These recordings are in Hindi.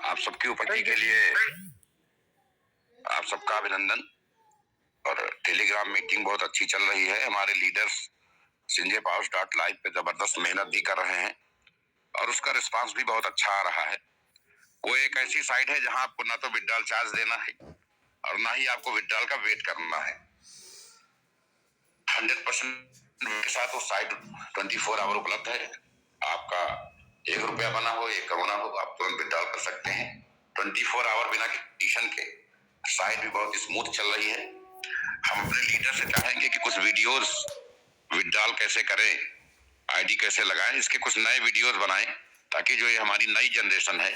आप सबकी उपस्थिति के लिए आप सबका अभिनंदन। और टेलीग्राम मीटिंग बहुत अच्छी चल रही है। हमारे लीडर्स sanjaypowers.live पे जबरदस्त मेहनत भी कर रहे हैं और उसका रिस्पांस भी बहुत अच्छा आ रहा है। वो एक ऐसी साइट है जहां आपको ना तो विड्रॉल चार्ज देना है और ना ही आपको विड्रॉल का वेट करना है। 100% के साथ वो साइट 24 आवर उपलब्ध है। आपका 1 रुपया बना हो 1 करोड़ हो, आप तुरंत विड्रॉल कर सकते हैं 24 आवर बिना कंडीशन के। साइट भी बहुत स्मूथ चल रही है। हम अपने लीडर से चाहेंगे कि कुछ वीडियोस विड्रॉल कैसे करें, आईडी कैसे लगाएं, इसके कुछ नए वीडियोस बनाएं ताकि जो ये हमारी नई जनरेशन है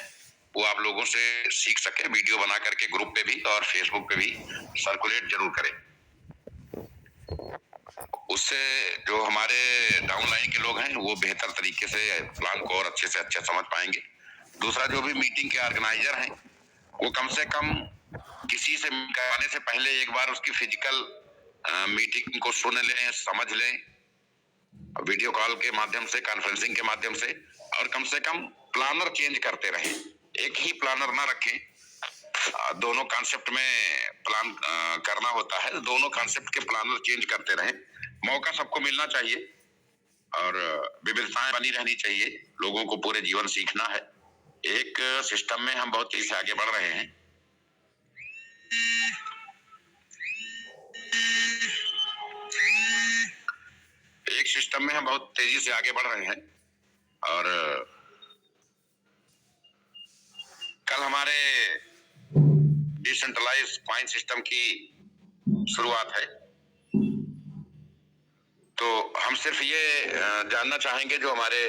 वो आप लोगों से सीख सके। वीडियो बना करके ग्रुप पे भी और फेसबुक पे भी सर्कुलेट जरूर करें। उससे जो हमारे डाउनलाइन के लोग हैं वो बेहतर तरीके से प्लान को और अच्छे से अच्छा समझ पाएंगे। दूसरा, जो भी मीटिंग के ऑर्गेनाइजर हैं वो कम से कम किसी से करवाने से पहले एक बार उसकी फिजिकल मीटिंग को सुन लें, समझ लें, वीडियो कॉल के माध्यम से, कॉन्फ्रेंसिंग के माध्यम से, और कम से कम प्लानर चेंज करते रहें। एक ही प्लानर ना रखें। दोनों कॉन्सेप्ट में प्लान करना होता है। दोनों कॉन्सेप्ट के प्लानर चेंज करते रहें। मौका सबको मिलना चाहिए और विविधताएं बनी रहनी चाहिए। लोगों को पूरे जीवन सीखना है। एक सिस्टम में हम बहुत तेजी से आगे बढ़ रहे हैं। एक सिस्टम में हम बहुत तेजी से आगे बढ़ रहे हैं और कल हमारे डिसेंट्रलाइज कॉइन सिस्टम की शुरुआत है। तो हम सिर्फ ये जानना चाहेंगे, जो हमारे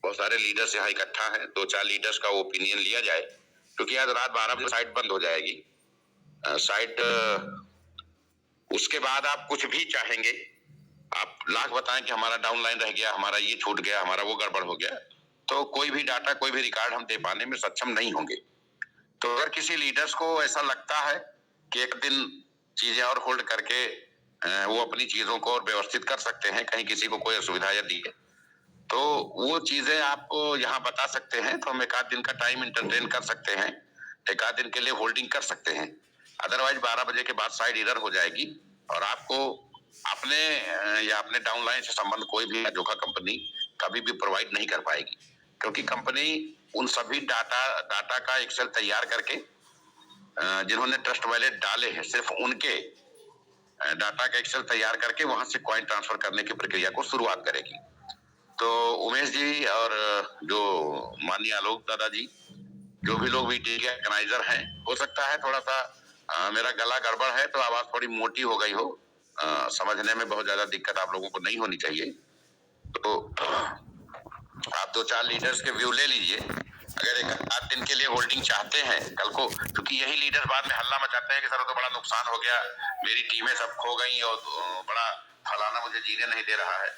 बहुत सारे लीडर्स यहाँ इकट्ठा हैं, 2-4 लीडर्स का ओपिनियन लिया जाए, क्योंकि आज रात 12 बजे साइट बंद हो जाएगी। साइट उसके बाद आप कुछ भी चाहेंगे, आप लाख बताएं कि हमारा डाउनलाइन रह गया, हमारा ये छूट गया, हमारा वो गड़बड़ हो गया, तो कोई भी डाटा, कोई भी रिकॉर्ड हम दे पाने में सक्षम नहीं होंगे। तो अगर किसी लीडर्स को ऐसा लगता है कि एक दिन चीजें और होल्ड करके वो अपनी चीजों को और व्यवस्थित कर सकते हैं, कहीं किसी को कोई असुविधा यदि है, तो वो चीजें आप यहाँ बता सकते हैं। तो हम 1 आध दिन का टाइम इंटरटेन कर सकते हैं, 1 आध दिन के लिए होल्डिंग कर सकते हैं। अदरवाइज 12 बजे के बाद साइड इधर हो जाएगी और आपको अपने या अपने डाउनलाइन से संबंध कोई भी जोखा कंपनी कभी भी प्रोवाइड नहीं कर पाएगी, क्योंकि कंपनी उन सभी डाटा का एक्सेल तैयार करके जिन्होंने ट्रस्ट वैलेट डाले हैं, सिर्फ उनके डाटा का एक्सेल तैयार करके वहां से कॉइन ट्रांसफर करने की प्रक्रिया को शुरुआत करेगी। तो उमेश जी और जो माननीय आलोक दादाजी, जो भी लोग मीटिंग के ऑर्गेनाइजर हैं, हो सकता है थोड़ा सा मेरा गला गड़बड़ है तो आवाज थोड़ी मोटी हो गई हो, समझने में बहुत ज्यादा दिक्कत आप लोगों को नहीं होनी चाहिए। तो आप 2-4 लीडर्स के व्यू ले लीजिए। अगर 1 आध दिन के लिए होल्डिंग चाहते हैं कल को, क्योंकि यही लीडर्स बाद में हल्ला मचाते हैं कि सर तो बड़ा नुकसान हो गया, मेरी टीमें सब खो गई और बड़ा फलाना मुझे जीने नहीं दे रहा है,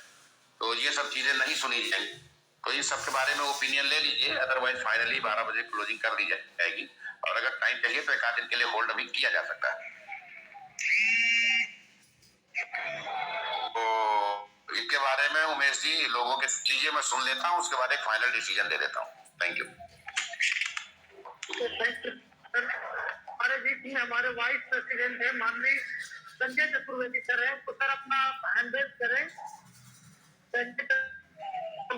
तो ये सब चीजें नहीं सुनी जाएंगी। तो इन सब के बारे में ओपिनियन ले लीजिए। अदरवाइज फाइनली 12 बजे क्लोजिंग कर दी जाएगी और अगर टाइम चाहिए तो 1 आध दिन के लिए होल्ड अभी किया जा सकता है। तो इसके बारे में उमेश जी लोगों के लीजिए, मैं सुन लेता हूँ, उसके बाद एक फाइनल डिसीजन दे देता हूँ। Thank you. हमारे बीच में हमारे वाइस प्रेसिडेंट है माननीय संजय चतुर्वेदी सर है, तो सर अपना हैंड रेज करें।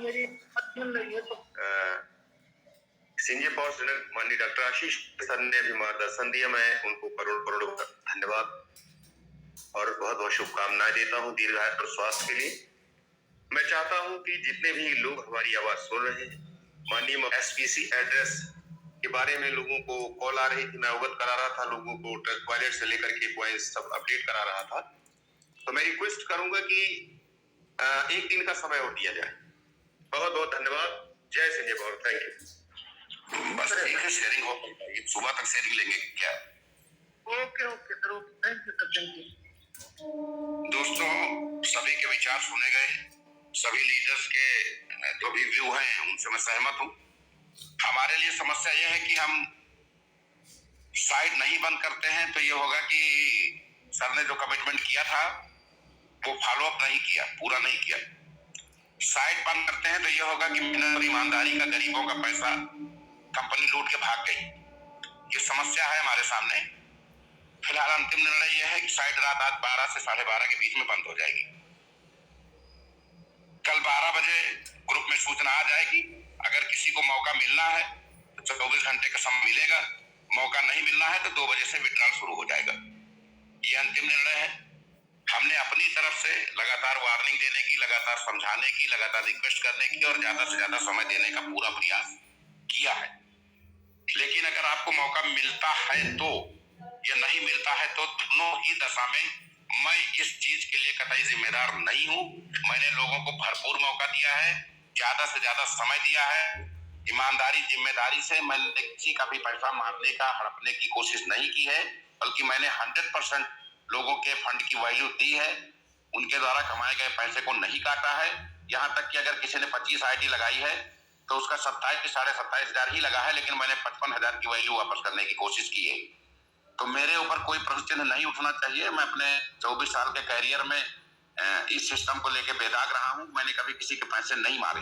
मेरी बात सुन रही है तो संजय पावर्स माननीय डॉक्टर आशीष सर ने भी मार्गदर्शन दिया, मैं उनको करोड़ करोड़ धन्यवाद और बहुत बहुत शुभकामनाएं देता हूं दीर्घायु और स्वास्थ्य के लिए। मैं चाहता हूं कि जितने भी लोग हमारी आवाज सुन रहे हैं, माननीय एसपीसी एड्रेस के बारे में लोगों को कॉल आ रही थी, मैं अवगत करा रहा था लोगों को, ट्रस्ट वॉलेट से लेकर के कॉइन्स सब अपडेट करा रहा था। तो मैं रिक्वेस्ट करूंगा कि 1 दिन का समय और दिया जाए। बहुत बहुत धन्यवाद। जय संजय पावर। Thank you. बस ठीक है, शेयरिंग हो, सुबह तक शेयरिंग लेंगे क्या? Okay okay sir, okay, thank you sir, thank you. दोस्तों, सभी के विचार सुने गए, सभी लीडर्स के जो भी व्यू हैं उनसे मैं सहमत हूं। हमारे लिए समस्या यह है कि हम साइट नहीं बंद करते हैं तो ये होगा कि सर ने जो कमिटमेंट किया था वो फॉलो अप नहीं किया, पूरा नहीं किया। साइट बंद करते हैं तो ये होगा कि मेहनत और ईमानदारी का, गरीबों का पैसा कंपनी लूट के भाग गई। ये समस्या है हमारे सामने। फिलहाल अंतिम निर्णय यह है कि साइट रात आज 12 से 12:30 के बीच में बंद हो जाएगी। कल 12 बजे ग्रुप में सूचना आ जाएगी। अगर किसी को मौका मिलना है तो 24 घंटे का समय मिलेगा, मौका नहीं मिलना है तो 2 बजे से विड्रॉल शुरू हो जाएगा। ये अंतिम निर्णय है। हमने अपनी तरफ से लगातार वार्निंग देने की, लगातार समझाने की, लगातार रिक्वेस्ट करने की और ज्यादा से ज्यादा समय देने का पूरा प्रयास किया है। लेकिन अगर आपको मौका मिलता है तो या नहीं मिलता है तो दोनों ही दशा में मैं इस चीज के लिए कतई जिम्मेदार नहीं हूं। मैंने लोगों को भरपूर मौका दिया है, ज्यादा से ज्यादा समय दिया है, ईमानदारी जिम्मेदारी से। मैंने किसी का भी पैसा मारने का, हड़पने की कोशिश नहीं की है, बल्कि मैंने 100% लोगों के फंड की वैल्यू दी है। उनके द्वारा कमाए गए पैसे को नहीं काटा है। यहाँ तक कि अगर किसी ने 25 आईडी लगाई है तो उसका 27 साढ़े 27 हजार ही लगा है, लेकिन मैंने 55,000 की वैल्यू वापस करने की कोशिश की है। तो मेरे ऊपर कोई प्रश्न चिन्ह नहीं उठना चाहिए। मैं अपने 24 साल के कैरियर में इस सिस्टम को लेकर बेदाग रहा हूं। मैंने कभी किसी के पैसे नहीं मारे।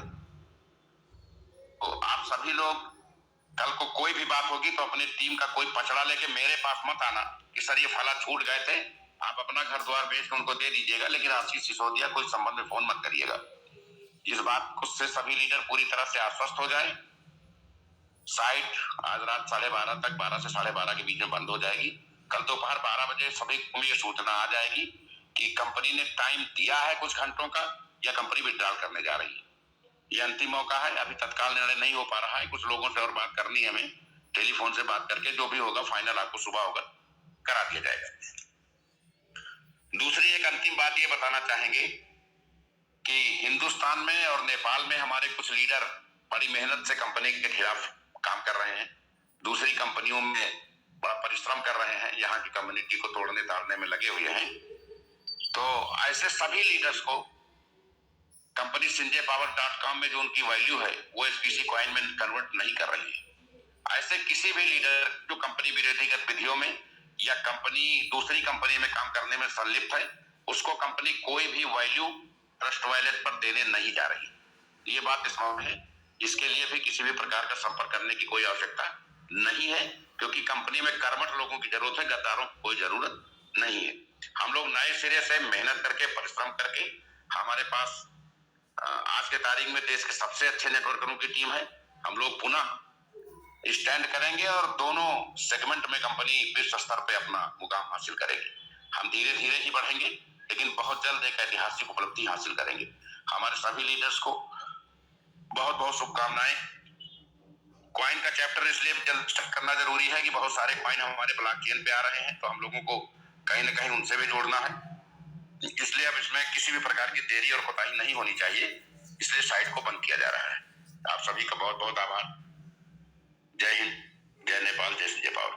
तो आप सभी लोग कल को कोई भी बात होगी तो अपनी टीम का कोई पचड़ा लेके मेरे पास मत आना कि सर ये फला छूट गए थे। आप अपना घर द्वार बेच के उनको दे दीजिएगा, लेकिन आशीष सिसोदिया कोई संबंध में फोन मत करिएगा। इस बात से सभी लीडर पूरी तरह से आश्वस्त हो जाए। साइट आज रात 12:30 तक, 12 से 12:30 के बीच में बंद हो जाएगी। कल दोपहर 12 बजे सभी को ये सूचना आ जाएगी कि कंपनी ने टाइम दिया है कुछ घंटों का या कंपनी विड्रॉल करने जा रही है। ये अंतिम मौका है। अभी तत्काल निर्णय नहीं हो पा रहा है। कुछ लोगों से और बात करनी है हमें, टेलीफोन से बात करके जो भी होगा फाइनल आपको सुबह होगा करा दिया जाएगा। दूसरी एक अंतिम बात ये बताना चाहेंगे कि हिंदुस्तान में और नेपाल में हमारे कुछ लीडर बड़ी मेहनत से कंपनी के खिलाफ काम कर रहे हैं। दूसरी कंपनियों में बड़ा परिश्रम कर रहे हैं, यहाँ की कम्युनिटी को तोड़ने ताड़ने में लगे हुए हैं। तो ऐसे सभी लीडर्स को कंपनी sinjaypower.com में जो उनकी वैल्यू है वो SPC कॉइन में कन्वर्ट नहीं कर रही है। ऐसे किसी भी लीडर जो कंपनी विरोधी गतिविधियों में या कंपनी दूसरी कंपनी में काम करने में संलिप्त है, उसको कंपनी कोई भी वैल्यू ट्रस्ट वैलेट पर देने नहीं जा रही। ये बात स्पष्ट है। इसके लिए भी किसी भी प्रकार का संपर्क करने की कोई आवश्यकता नहीं है, क्योंकि कंपनी में कर्मठ लोगों की जरूरत है, गद्दारों की कोई जरूरत नहीं है। हम लोग नए सिरे से मेहनत करके, परिश्रम करके, हमारे पास आज के तारीख में देश के सबसे अच्छे नेटवर्करों की टीम है। हम लोग पुनः स्टैंड करेंगे और दोनों सेगमेंट में कंपनी विश्व स्तर पे अपना मुकाम हासिल करेगी। हम धीरे धीरे ही बढ़ेंगे, लेकिन बहुत जल्द एक ऐतिहासिक उपलब्धि हासिल करेंगे। हमारे सभी लीडर्स को बहुत बहुत शुभकामनाएं। कॉइन का चैप्टर इसलिए जल्द स्टार्ट करना जरूरी है कि बहुत सारे कॉइन हमारे ब्लॉकचेन पे आ रहे हैं, तो हम लोगों को कहीं ना कहीं उनसे भी जोड़ना है। इसलिए अब इसमें किसी भी प्रकार की देरी और कोताही नहीं होनी चाहिए, इसलिए साइट को बंद किया जा रहा है। आप सभी का बहुत बहुत आभार। जय हिंद, जय नेपाल, जय sinjaypower।